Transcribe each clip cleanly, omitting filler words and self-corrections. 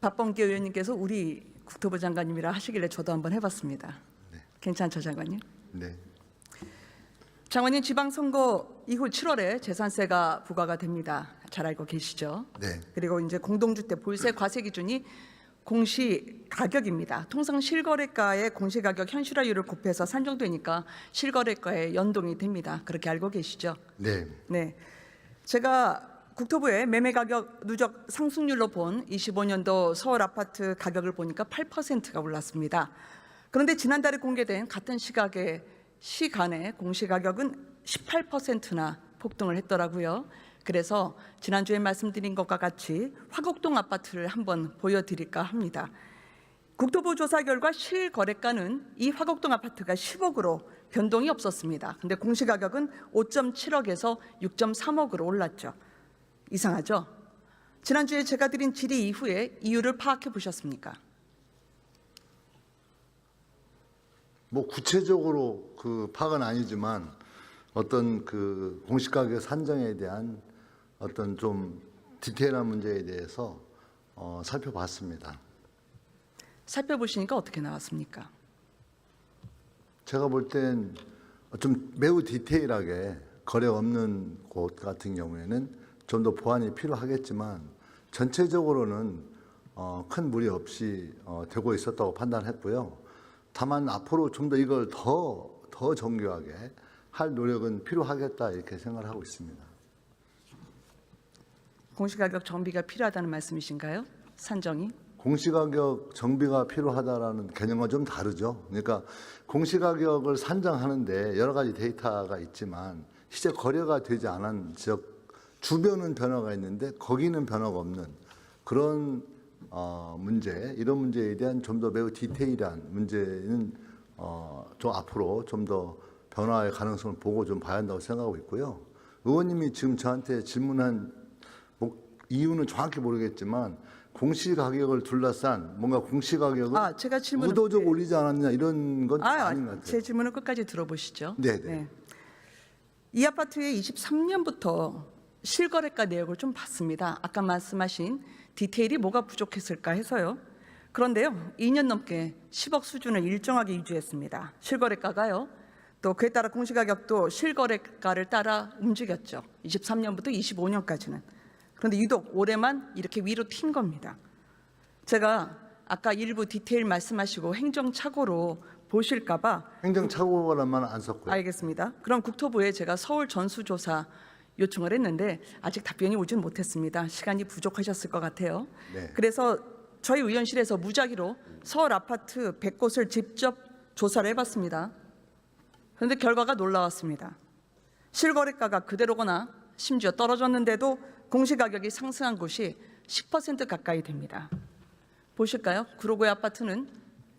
박범계 의원님께서 우리 국토부 장관님이라 하시길래 저도 한번 해봤습니다. 네. 괜찮죠, 장관님? 네. 장관님, 지방선거 이후 7월에 재산세가 부과가 됩니다. 잘 알고 계시죠? 네. 그리고 이제 공동주택 보유세 과세 기준이 공시가격입니다. 통상 실거래가의 공시가격 현실화율을 곱해서 산정되니까 실거래가에 연동이 됩니다. 그렇게 알고 계시죠? 네. 네. 제가 국토부의 매매가격 누적 상승률로 본 25년도 서울 아파트 가격을 보니까 8%가 올랐습니다. 그런데 지난달에 공개된 같은 시간에 공시가격은 18%나 폭등을 했더라고요. 그래서 지난주에 말씀드린 것과 같이 화곡동 아파트를 한번 보여드릴까 합니다. 국토부 조사 결과 실거래가는 이 화곡동 아파트가 10억으로 변동이 없었습니다. 근데 공시가격은 5.7억에서 6.3억으로 올랐죠. 이상하죠? 지난주에 제가 드린 질의 이후에 이유를 파악해 보셨습니까? 뭐 구체적으로 그 파악은 아니지만 어떤 그 공시가격 산정에 대한 어떤 좀 디테일한 문제에 대해서 살펴봤습니다. 살펴보시니까 어떻게 나왔습니까? 제가 볼 땐 좀 매우 디테일하게 거래 없는 곳 같은 경우에는 좀 더 보완이 필요하겠지만 전체적으로는 큰 무리 없이 되고 있었다고 판단했고요. 다만 앞으로 좀 더 이걸 더 정교하게 할 노력은 필요하겠다 이렇게 생각을 하고 있습니다. 공시가격 정비가 필요하다는 말씀이신가요? 산정이? 공시가격 정비가 필요하다라는 개념과 좀 다르죠. 그러니까 공시가격을 산정하는데 여러 가지 데이터가 있지만 실제 거래가 되지 않은 지역 주변은 변화가 있는데 거기는 변화가 없는 그런 문제, 이런 문제에 대한 좀 더 매우 디테일한 문제는 좀 앞으로 좀 더 변화의 가능성을 보고 좀 봐야 한다고 생각하고 있고요. 의원님이 지금 저한테 질문한 이유는 정확히 모르겠지만 공시가격을 둘러싼 뭔가 공시가격을 제가 질문을 의도적으로 올리지 않았냐 이런 건 아닌 것 같아요. 제 질문을 끝까지 들어보시죠. 네. 이 아파트의 23년부터 실거래가 내역을 좀 봤습니다. 아까 말씀하신 디테일이 뭐가 부족했을까 해서요. 그런데요, 2년 넘게 10억 수준을 일정하게 유지했습니다. 실거래가가요. 또 그에 따라 공시가격도 실거래가를 따라 움직였죠. 23년부터 25년까지는. 그런데 유독 올해만 이렇게 위로 튄 겁니다. 제가 아까 일부 디테일 말씀하시고 행정착오로 보실까 봐 행정착오라는 말은 안 썼고요. 알겠습니다. 그럼 국토부에 제가 서울 전수조사 요청을 했는데 아직 답변이 오진 못했습니다. 시간이 부족하셨을 것 같아요. 네. 그래서 저희 의원실에서 무작위로 서울 아파트 100곳을 직접 조사를 해봤습니다. 그런데 결과가 놀라웠습니다. 실거래가가 그대로거나 심지어 떨어졌는데도 공시가격이 상승한 곳이 10% 가까이 됩니다. 보실까요? 구로구의 아파트는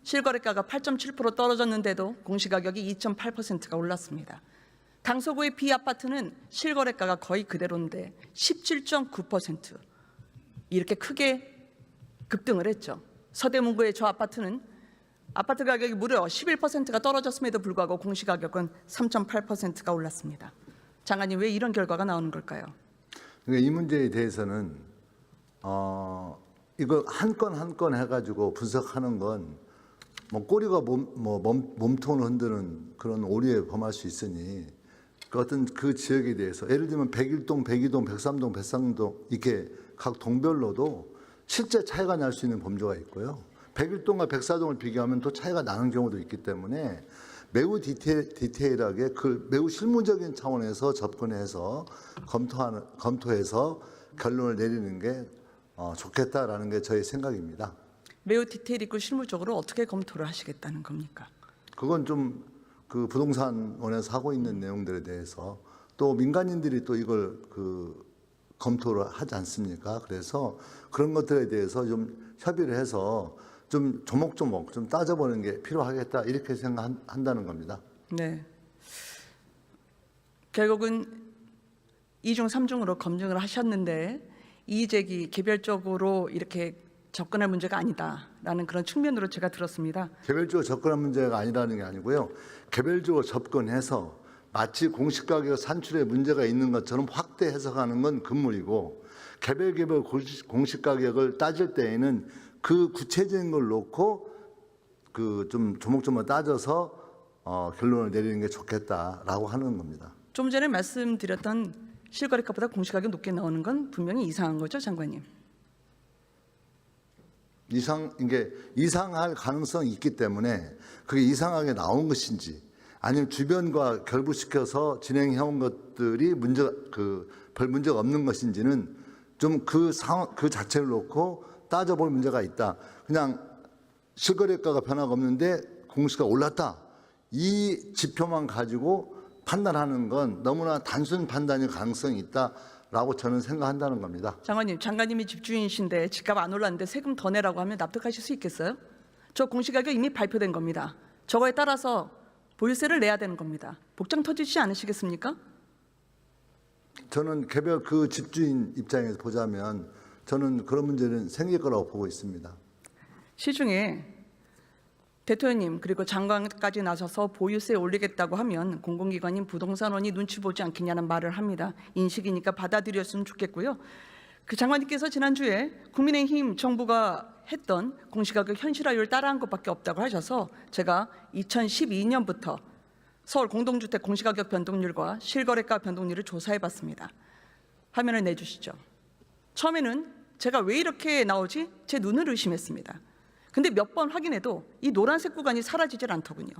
실거래가가 8.7% 떨어졌는데도 공시가격이 2.8%가 올랐습니다. 강서구의 B 아파트는 실거래가가 거의 그대로인데 17.9% 이렇게 크게 급등을 했죠. 서대문구의 저 아파트는 아파트 가격이 무려 11%가 떨어졌음에도 불구하고 공시가격은 3.8%가 올랐습니다. 장관님, 왜 이런 결과가 나오는 걸까요? 그러니까 이 문제에 대해서는 이거 한 건 한 건 해가지고 분석하는 건 뭐 꼬리가 몸통을 흔드는 그런 오류에 범할 수 있으니 그 어떤 그 지역에 대해서 예를 들면 백일동, 백이동, 백삼동, 백상동 이렇게 각 동별로도 실제 차이가 날 수 있는 범주가 있고요. 백일동과 백사동을 비교하면 또 차이가 나는 경우도 있기 때문에 매우 디테일하게 그 매우 실무적인 차원에서 접근해서 검토해서 결론을 내리는 게 좋겠다라는 게 저의 생각입니다. 매우 디테일 있고 실무적으로 어떻게 검토를 하시겠다는 겁니까? 그건 좀 그 부동산원에서 하고 있는 내용들에 대해서 또 민간인들이 또 이걸 그 검토를 하지 않습니까? 그래서 그런 것들에 대해서 좀 협의를 해서 좀 조목조목 좀 따져보는 게 필요하겠다 이렇게 생각한다는 겁니다. 네. 결국은 2중, 3중으로 검증을 하셨는데 이의제기 개별적으로 이렇게 접근할 문제가 아니다라는 그런 측면으로 제가 들었습니다. 개별적으로 접근한 문제가 아니라는 게 아니고요. 개별적으로 접근해서 마치 공시가격 산출에 문제가 있는 것처럼 확대 해석하는 건 금물이고 개별 공시가격을 따질 때에는 그 구체적인 걸 놓고 그 좀 조목조목 따져서 결론을 내리는 게 좋겠다라고 하는 겁니다. 좀 전에 말씀드렸던 실거래가보다 공시가격 높게 나오는 건 분명히 이상한 거죠, 장관님? 이게 이상할 가능성이 있기 때문에 그게 이상하게 나온 것인지 아니면 주변과 결부시켜서 진행해온 것들이 별 문제가 없는 것인지는 좀 그 상황 그 자체를 놓고 따져볼 문제가 있다. 그냥 실거래가가 변화가 없는데 공시가 올랐다. 이 지표만 가지고 판단하는 건 너무나 단순 판단일 가능성이 있다라고 저는 생각한다는 겁니다. 장관님, 장관님이 집주인이신데 집값 안 올랐는데 세금 더 내라고 하면 납득하실 수 있겠어요? 저 공시가격 이미 발표된 겁니다. 저거에 따라서 보유세를 내야 되는 겁니다. 복장 터지지 않으시겠습니까? 저는 개별 그 집주인 입장에서 보자면 저는 그런 문제는 생길 거라고 보고 있습니다. 시중에 대통령님 그리고 장관까지 나서서 보유세 올리겠다고 하면 공공기관인 부동산원이 눈치 보지 않겠냐는 말을 합니다. 인식이니까 받아들였으면 좋겠고요. 그 장관님께서 지난주에 국민의힘 정부가 했던 공시가격 현실화율 따라한 것밖에 없다고 하셔서 제가 2012년부터 서울 공동주택 공시가격 변동률과 실거래가 변동률을 조사해봤습니다. 화면을 내주시죠. 처음에는 제가 왜 이렇게 나오지? 제 눈을 의심했습니다. 근데 몇 번 확인해도 이 노란색 구간이 사라지질 않더군요.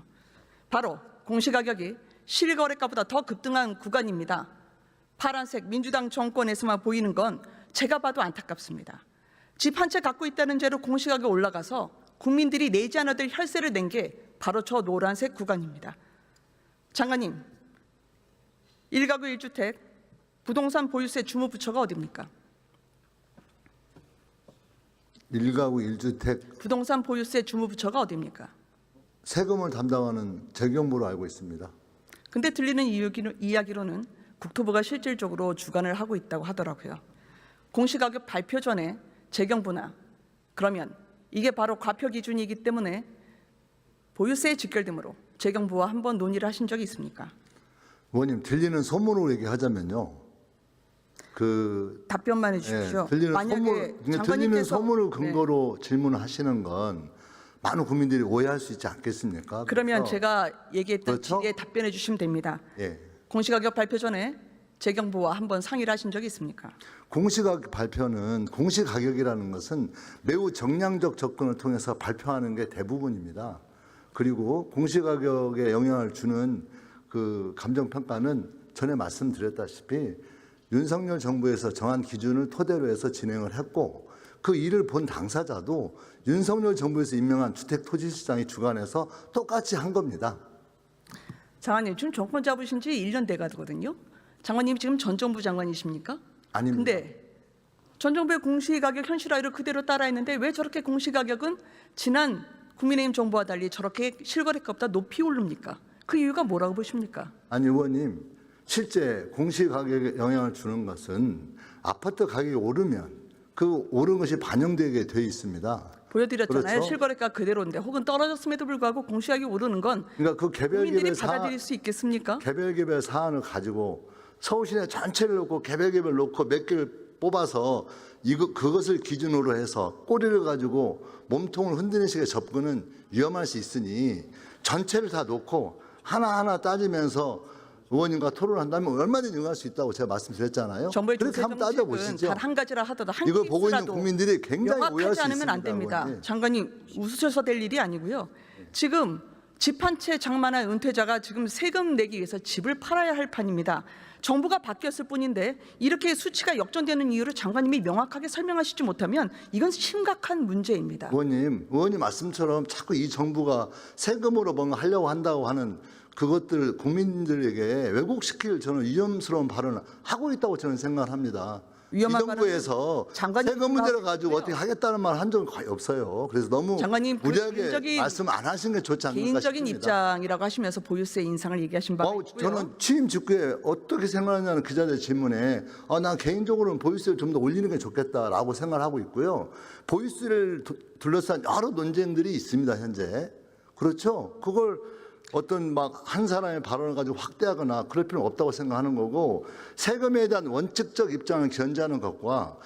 바로 공시가격이 실거래가보다 더 급등한 구간입니다. 파란색 민주당 정권에서만 보이는 건 제가 봐도 안타깝습니다. 집 한 채 갖고 있다는 죄로 공시가격이 올라가서 국민들이 내지 않아도 될 혈세를 낸 게 바로 저 노란색 구간입니다. 장관님, 1가구 1주택 부동산 보유세 주무부처가 어디입니까? 1가구 1주택 부동산 보유세 주무부처가 어디입니까? 세금을 담당하는 재경부로 알고 있습니다. 근데 들리는 이야기로는 국토부가 실질적으로 주관을 하고 있다고 하더라고요. 공시가격 발표 전에 재경부나 그러면 이게 바로 과표 기준이기 때문에 보유세에 직결되므로 재경부와 한번 논의를 하신 적이 있습니까? 의원님 들리는 소문으로 얘기하자면요. 답변만 해주십시오. 들리는 소문을 근거로 질문하시는 건 많은 국민들이 오해할 수 있지 않겠습니까? 그러면 제가 얘기했던 그렇죠? 질의에 답변해 주시면 됩니다. 예. 공시가격 발표 전에 재경부와 한번 상의를 하신 적이 있습니까? 공시가격 발표는 공시가격이라는 것은 매우 정량적 접근을 통해서 발표하는 게 대부분입니다. 그리고 공시가격에 영향을 주는 그 감정평가는 전에 말씀드렸다시피 윤석열 정부에서 정한 기준을 토대로 해서 진행을 했고 그 일을 본 당사자도 윤석열 정부에서 임명한 주택토지시장이 주관해서 똑같이 한 겁니다. 장관님, 지금 정권 잡으신 지 1년 돼 가거든요. 장관님 지금 전 정부 장관이십니까? 아닙니다. 근데 전 정부의 공시가격 현실화율을 그대로 따라했는데 왜 저렇게 공시가격은 지난 국민의힘 정부와 달리 저렇게 실거래가보다 높이 오릅니까? 그 이유가 뭐라고 보십니까? 아니 의원님, 실제 공시가격에 영향을 주는 것은 아파트 가격이 오르면 그 오른 것이 반영되게 돼 있습니다. 보여드렸잖아요. 그렇죠? 실거래가 그대로인데 혹은 떨어졌음에도 불구하고 공시가격이 오르는 건 그러니까 그 국민들이 받아들일 수 있겠습니까? 개별 사안을 가지고 서울시내 전체를 놓고 개별 놓고 몇 개를 뽑아서 그것을 기준으로 해서 꼬리를 가지고 몸통을 흔드는 식의 접근은 위험할 수 있으니 전체를 다 놓고 하나하나 따지면서 의원님과 토론한다면 얼마든지 응할 수 있다고 제가 말씀드렸잖아요. 정부의 그렇게 조세 한번 정책은 따져보시죠. 단 한 가지라 하더라도 한 이걸 보고 있는 케이스라도 국민들이 굉장히 오해할 명확하지 수 않으면 안 있습니다, 됩니다. 의원님. 장관님 웃으셔서 될 일이 아니고요. 지금 집 한 채 장만한 은퇴자가 지금 세금 내기 위해서 집을 팔아야 할 판입니다. 정부가 바뀌었을 뿐인데 이렇게 수치가 역전되는 이유를 장관님이 명확하게 설명하시지 못하면 이건 심각한 문제입니다. 의원님 말씀처럼 자꾸 이 정부가 세금으로 뭔가 하려고 한다고 하는 그것들 국민들에게 왜곡시킬 저는 위험스러운 발언을 하고 있다고 저는 생각을 합니다. 이 위험한 정부에서 장관님 세금 문제를 가지고 생각하고요. 어떻게 하겠다는 말 한 적은 거의 없어요. 그래서 너무 장관님, 무리하게 말씀 안 하시는 게 좋지 않을까 개인적인 싶습니다. 입장이라고 하시면서 보유세 인상을 얘기하신 바가 있고요. 저는 취임 직후에 어떻게 생각하냐는 기자들 질문에 난 개인적으로는 보유세를 좀 더 올리는 게 좋겠다라고 생각을 하고 있고요. 보유세를 둘러싼 여러 논쟁들이 있습니다. 현재. 그렇죠? 그걸 어떤 막 한 사람의 발언을 가지고 확대하거나 그럴 필요는 없다고 생각하는 거고 세금에 대한 원칙적 입장을 견지하는 것과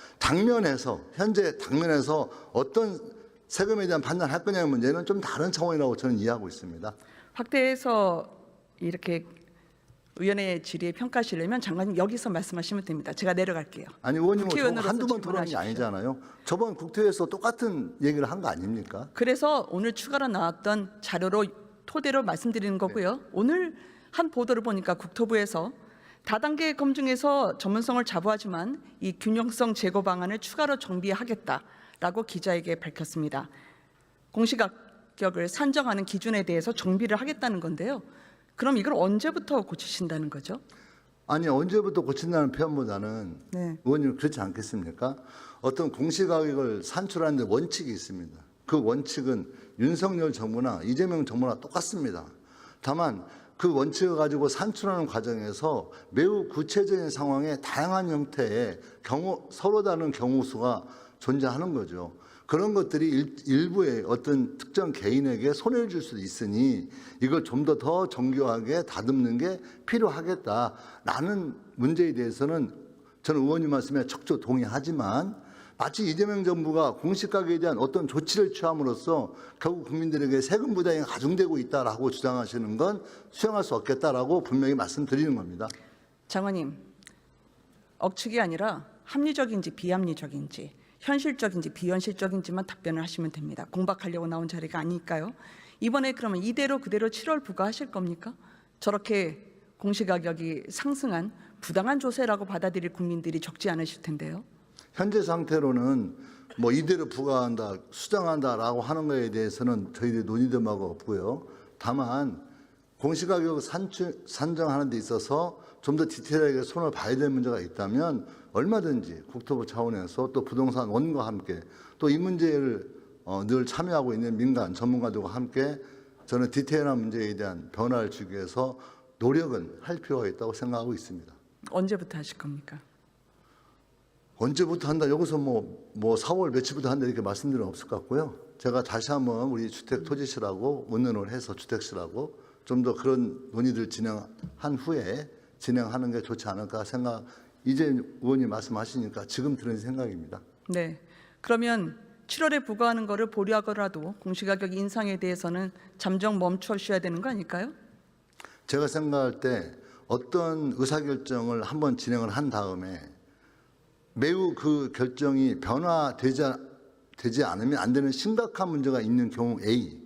현재 당면에서 어떤 세금에 대한 판단할 거냐는 문제는 좀 다른 차원이라고 저는 이해하고 있습니다. 확대해서 이렇게 의원의 질의에 평가하시려면 장관님 여기서 말씀하시면 됩니다. 제가 내려갈게요. 아니 의원님 국회의원으로서 한두 번 토론한 게 질문하십시오. 아니잖아요. 저번 국토에서 똑같은 얘기를 한 거 아닙니까? 그래서 오늘 추가로 나왔던 자료로 토대로 말씀드리는 거고요. 오늘 한 보도를 보니까 국토부에서 다단계 검증에서 전문성을 자부하지만 이 균형성 제고 방안을 추가로 정비하겠다라고 기자에게 밝혔습니다. 공시가격을 산정하는 기준에 대해서 정비를 하겠다는 건데요. 그럼 이걸 언제부터 고치신다는 거죠? 아니 언제부터 고친다는 표현보다는 네. 의원님 그렇지 않겠습니까? 어떤 공시가격을 산출하는 데 원칙이 있습니다. 그 원칙은 윤석열 정부나 이재명 정부나 똑같습니다. 다만 그 원칙을 가지고 산출하는 과정에서 매우 구체적인 상황에 다양한 형태의 서로 다른 경우 수가 존재하는 거죠. 그런 것들이 일부의 어떤 특정 개인에게 손해를 줄 수도 있으니 이걸 좀 더 정교하게 다듬는 게 필요하겠다라는 문제에 대해서는 저는 의원님 말씀에 척조 동의하지만 마치 이재명 정부가 공시가격에 대한 어떤 조치를 취함으로써 결국 국민들에게 세금 부담이 가중되고 있다라고 주장하시는 건 수용할 수 없겠다라고 분명히 말씀드리는 겁니다. 장관님, 억측이 아니라 합리적인지 비합리적인지 현실적인지 비현실적인지만 답변을 하시면 됩니다. 공박하려고 나온 자리가 아니니까요. 이번에 그러면 이대로 그대로 7월 부과하실 겁니까? 저렇게 공시가격이 상승한 부당한 조세라고 받아들일 국민들이 적지 않으실 텐데요. 현재 상태로는 뭐 이대로 부과한다, 수정한다라고 하는 거에 대해서는 저희들이 논의된 바가 없고요. 다만 공시가격 산정하는 데 있어서 좀 더 디테일하게 손을 봐야 될 문제가 있다면 얼마든지 국토부 차원에서 또 부동산 원과 함께 또 이 문제를 늘 참여하고 있는 민간 전문가들과 함께 저는 디테일한 문제에 대한 변화를 주기 위해서 노력은 할 필요가 있다고 생각하고 있습니다. 언제부터 하실 겁니까? 언제부터 한다? 여기서 뭐 4월 며칠부터 한다 이렇게 말씀드리는 없을 것 같고요. 제가 다시 한번 우리 주택토지실하고 의논을 해서 주택실하고 좀 더 그런 논의들 진행한 후에 진행하는 게 좋지 않을까 생각. 이제 의원님 말씀하시니까 지금 드는 생각입니다. 네. 그러면 7월에 부과하는 거를 보류하더라도 공시가격 인상에 대해서는 잠정 멈춰 주셔야 되는 거 아닐까요? 제가 생각할 때 어떤 의사결정을 한번 진행을 한 다음에 매우 그 결정이 변화되지 않으면 안 되는 심각한 문제가 있는 경우 A,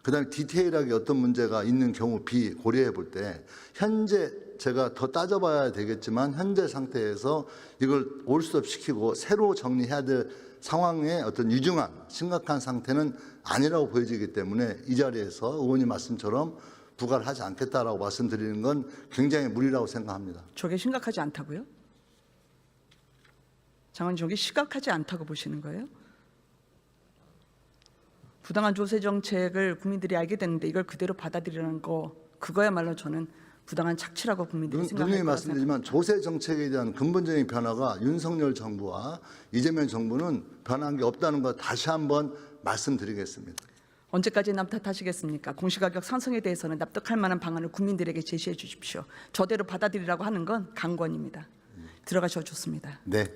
그다음에 디테일하게 어떤 문제가 있는 경우 B 고려해 볼 때 현재 제가 더 따져봐야 되겠지만 현재 상태에서 이걸 올스톱 시키고 새로 정리해야 될 상황의 어떤 유중한 심각한 상태는 아니라고 보여지기 때문에 이 자리에서 의원님 말씀처럼 부과를 하지 않겠다라고 말씀드리는 건 굉장히 무리라고 생각합니다. 저게 심각하지 않다고요? 장관님, 저게 심각하지 않다고 보시는 거예요? 부당한 조세 정책을 국민들이 알게 됐는데 이걸 그대로 받아들이는 거, 그거야말로 저는 부당한 착취라고 국민들이 생각할 누누이 거라 말씀드리지만 조세 정책에 대한 근본적인 변화가 윤석열 정부와 이재명 정부는 변한 게 없다는 거 다시 한번 말씀드리겠습니다. 언제까지 남 탓하시겠습니까? 공시가격 상승에 대해서는 납득할 만한 방안을 국민들에게 제시해 주십시오. 저대로 받아들이라고 하는 건 강권입니다. 들어가셔도 좋습니다. 네.